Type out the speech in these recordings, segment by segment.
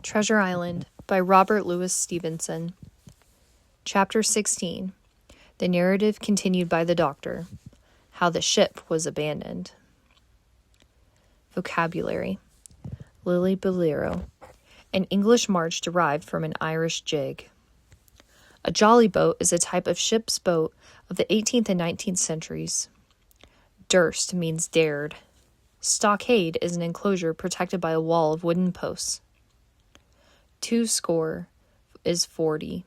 Treasure Island by Robert Louis Stevenson. Chapter 16. The narrative continued by the doctor. How the ship was abandoned. Vocabulary. Lily Bolero. An English march derived from an Irish jig. A jolly boat is a type of ship's boat of the 18th and 19th centuries. Durst means dared. Stockade is an enclosure protected by a wall of wooden posts. 20 is 40.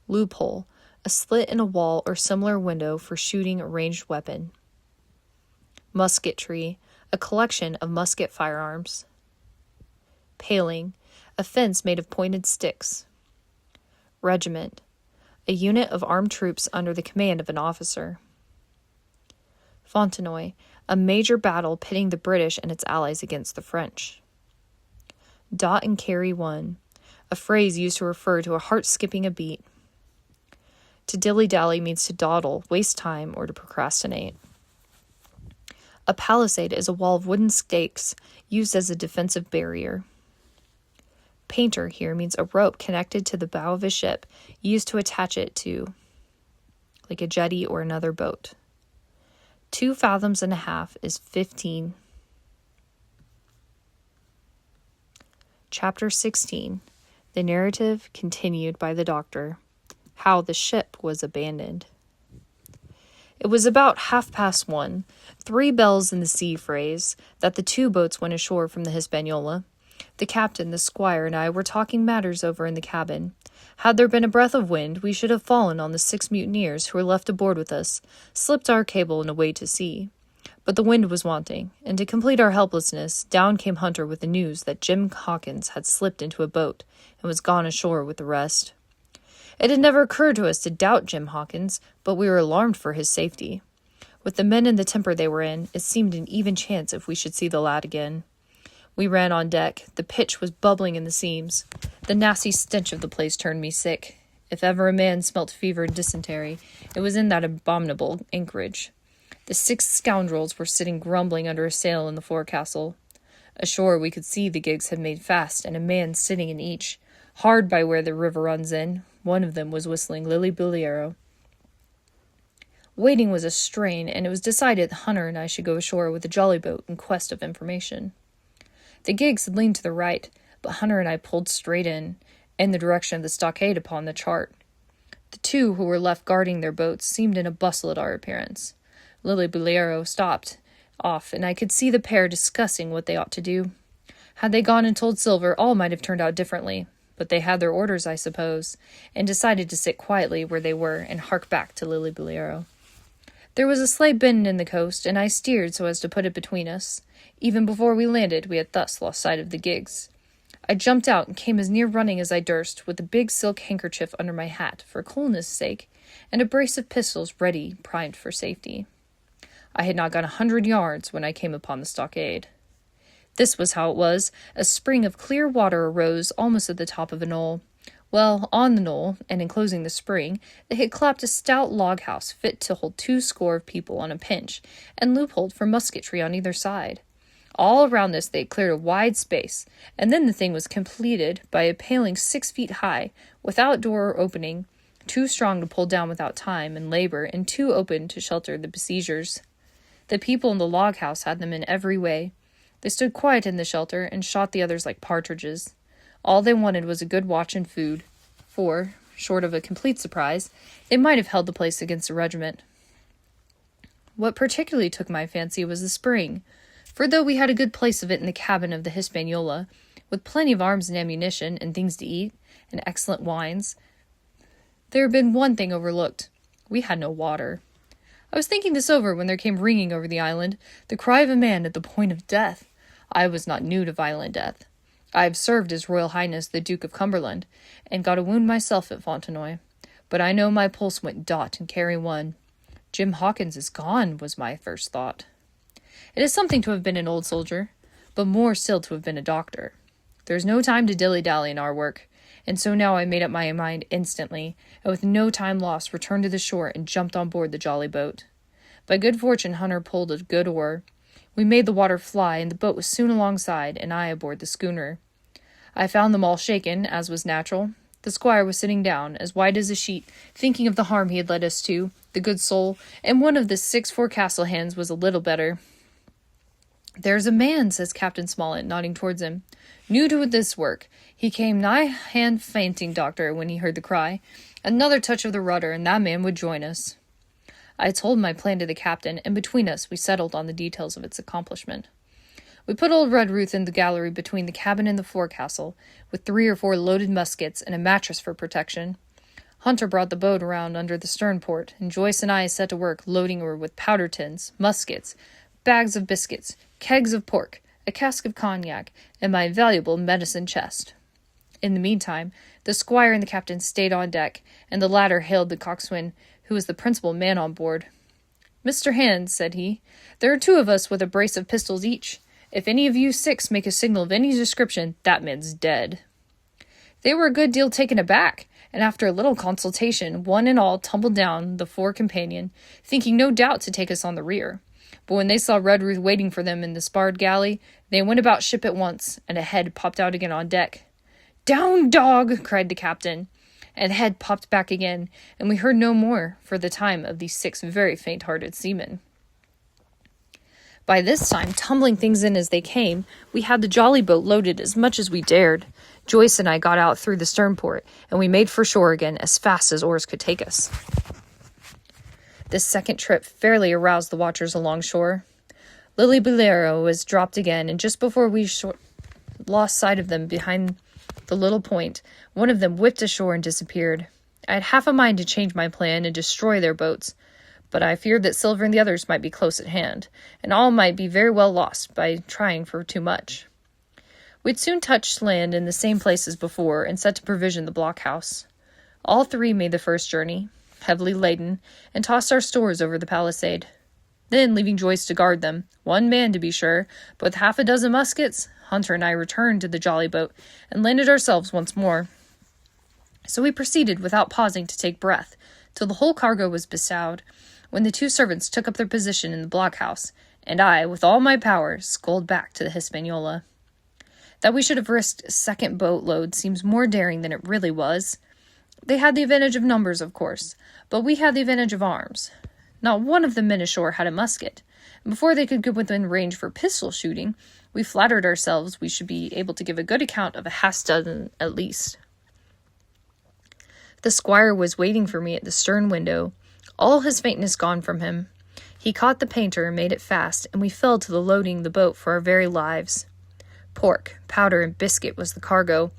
Loophole, a slit in a wall or similar window for shooting a ranged weapon. Musketry, a collection of musket firearms. Paling, a fence made of pointed sticks. Regiment, a unit of armed troops under the command of an officer. Fontenoy, a major battle pitting the British and its allies against the French. Dot and carry one, a phrase used to refer to a heart skipping a beat. To dilly-dally means to dawdle, waste time, or to procrastinate. A palisade is a wall of wooden stakes used as a defensive barrier. Painter here means a rope connected to the bow of a ship used to attach it to, like a jetty or another boat. 2 fathoms and a half is 15. Chapter 16. The narrative continued by the doctor. How the ship was abandoned. It was about 1:30, 3 bells in the sea phrase, that the 2 boats went ashore from the Hispaniola. The captain, the squire, and I were talking matters over in the cabin. Had there been a breath of wind, we should have fallen on the 6 mutineers who were left aboard with us, slipped our cable, and away to sea. But the wind was wanting, and to complete our helplessness, down came Hunter with the news that Jim Hawkins had slipped into a boat and was gone ashore with the rest. It had never occurred to us to doubt Jim Hawkins, but we were alarmed for his safety. With the men and the temper they were in, it seemed an even chance if we should see the lad again. We ran on deck. The pitch was bubbling in the seams. The nasty stench of the place turned me sick. If ever a man smelt fever and dysentery, it was in that abominable anchorage. The 6 scoundrels were sitting grumbling under a sail in the forecastle. Ashore we could see the gigs had made fast, and a man sitting in each. Hard by where the river runs in, one of them was whistling Lily Bolero. Waiting was a strain, and it was decided that Hunter and I should go ashore with the jolly boat in quest of information. The gigs had leaned to the right, but Hunter and I pulled straight in the direction of the stockade upon the chart. The 2 who were left guarding their boats seemed in a bustle at our appearance. Lily Bolero stopped off, and I could see the pair discussing what they ought to do. Had they gone and told Silver, all might have turned out differently, but they had their orders, I suppose, and decided to sit quietly where they were and hark back to Lily Bolero. There was a slight bend in the coast, and I steered so as to put it between us. Even before we landed, we had thus lost sight of the gigs. I jumped out and came as near running as I durst, with a big silk handkerchief under my hat, for coolness' sake, and a brace of pistols ready, primed for safety. I had not gone 100 yards when I came upon the stockade. This was how it was. A spring of clear water arose almost at the top of a knoll. Well, on the knoll, and enclosing the spring, they had clapped a stout log house fit to hold 20 of people on a pinch, and loopholed for musketry on either side. All around this they had cleared a wide space, and then the thing was completed by a paling 6 feet high, without door or opening, too strong to pull down without time and labor, and too open to shelter the besiegers. The people in the log house had them in every way. They stood quiet in the shelter and shot the others like partridges. All they wanted was a good watch and food, for, short of a complete surprise, they might have held the place against a regiment. What particularly took my fancy was the spring, for though we had a good place of it in the cabin of the Hispaniola, with plenty of arms and ammunition and things to eat, and excellent wines, there had been one thing overlooked. We had no water. I was thinking this over when there came ringing over the island the cry of a man at the point of death. I was not new to violent death. I have served His Royal Highness the Duke of Cumberland, and got a wound myself at Fontenoy. But I know my pulse went dot and carry one. Jim Hawkins is gone, was my first thought. It is something to have been an old soldier, but more still to have been a doctor. There is no time to dilly-dally in our work, and so now I made up my mind instantly, and with no time lost returned to the shore and jumped on board the jolly boat. By good fortune Hunter pulled a good oar. We made the water fly, and the boat was soon alongside, and I aboard the schooner. I found them all shaken, as was natural. The squire was sitting down, as white as a sheet, thinking of the harm he had led us to, the good soul, and one of the 6 forecastle hands was a little better. "There's a man," says Captain Smollett, nodding towards him. "New to this work. He came nigh hand fainting, doctor, when he heard the cry. Another touch of the rudder, and that man would join us." I told my plan to the captain, and between us we settled on the details of its accomplishment. We put old Redruth in the gallery between the cabin and the forecastle, with 3 or 4 loaded muskets and a mattress for protection. Hunter brought the boat around under the stern port, and Joyce and I set to work loading her with powder tins, muskets, bags of biscuits, kegs of pork, a cask of cognac, and my valuable medicine chest. In the meantime, the squire and the captain stayed on deck, and the latter hailed the coxswain, who was the principal man on board. "Mr. Hand," said he, "there are 2 of us with a brace of pistols each. If any of you 6 make a signal of any description, that man's dead." They were a good deal taken aback, and after a little consultation, one and all tumbled down the fore companion, thinking no doubt to take us on the rear. But when they saw Redruth waiting for them in the sparred galley, they went about ship at once, and a head popped out again on deck. "Down, dog!" cried the captain, and the head popped back again, and we heard no more, for the time, of these 6 very faint-hearted seamen. By this time, tumbling things in as they came, we had the jolly boat loaded as much as we dared. Joyce and I got out through the stern port, and we made for shore again as fast as oars could take us. This second trip fairly aroused the watchers alongshore. Lily Bolero was dropped again, and just before we lost sight of them behind the little point, one of them whipped ashore and disappeared. I had half a mind to change my plan and destroy their boats, but I feared that Silver and the others might be close at hand, and all might be very well lost by trying for too much. We'd soon touched land in the same place as before, and set to provision the blockhouse. All 3 made the first journey, heavily laden, and tossed our stores over the palisade. Then, leaving Joyce to guard them, 1 man to be sure, but with half a dozen muskets, Hunter and I returned to the jolly boat, and landed ourselves once more. So we proceeded, without pausing to take breath, till the whole cargo was bestowed, when the 2 servants took up their position in the blockhouse, and I, with all my power, sculled back to the Hispaniola. That we should have risked a second boatload seems more daring than it really was. They had the advantage of numbers, of course, but we had the advantage of arms. Not one of the men ashore had a musket, and before they could get within range for pistol shooting, we flattered ourselves we should be able to give a good account of a half-dozen at least. The squire was waiting for me at the stern window, all his faintness gone from him. He caught the painter and made it fast, and we fell to the loading the boat for our very lives. Pork, powder, and biscuit was the cargo,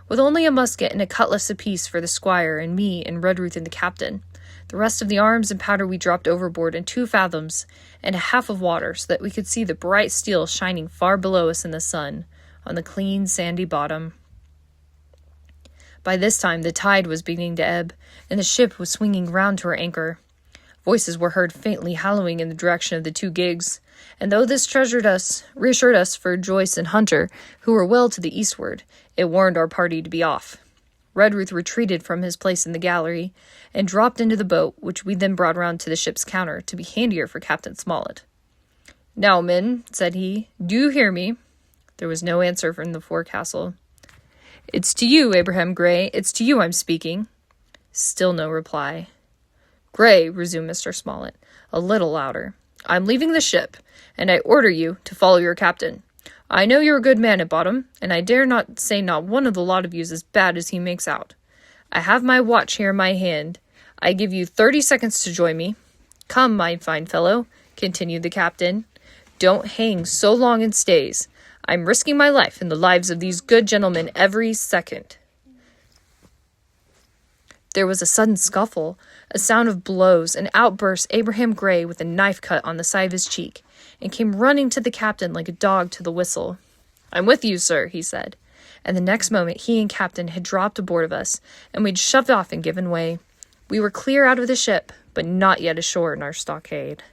with only a musket and a cutlass apiece for the squire and me and Redruth and the captain. The rest of the arms and powder we dropped overboard in 2 fathoms and a half of water, so that we could see the bright steel shining far below us in the sun, on the clean, sandy bottom. By this time the tide was beginning to ebb, and the ship was swinging round to her anchor. Voices were heard faintly hallooing in the direction of the 2 gigs, and though this reassured us for Joyce and Hunter, who were well to the eastward, it warned our party to be off. Redruth retreated from his place in the gallery, and dropped into the boat, which we then brought round to the ship's counter, to be handier for Captain Smollett. "Now, men," said he, "do you hear me?" There was no answer from the forecastle. "It's to you, Abraham Gray, it's to you I'm speaking." Still no reply. "Gray," resumed Mr. Smollett, a little louder, "I'm leaving the ship, and I order you to follow your captain. I know you're a good man at bottom, and I dare not say not one of the lot of you's as bad as he makes out. I have my watch here in my hand. I give you 30 seconds to join me. Come, my fine fellow," continued the captain. "Don't hang so long in stays. I'm risking my life and the lives of these good gentlemen every second." There was a sudden scuffle, a sound of blows, and out burst Abraham Gray with a knife cut on the side of his cheek, and came running to the captain like a dog to the whistle. "I'm with you, sir," he said, and the next moment he and captain had dropped aboard of us, and we'd shoved off and given way. We were clear out of the ship, but not yet ashore in our stockade.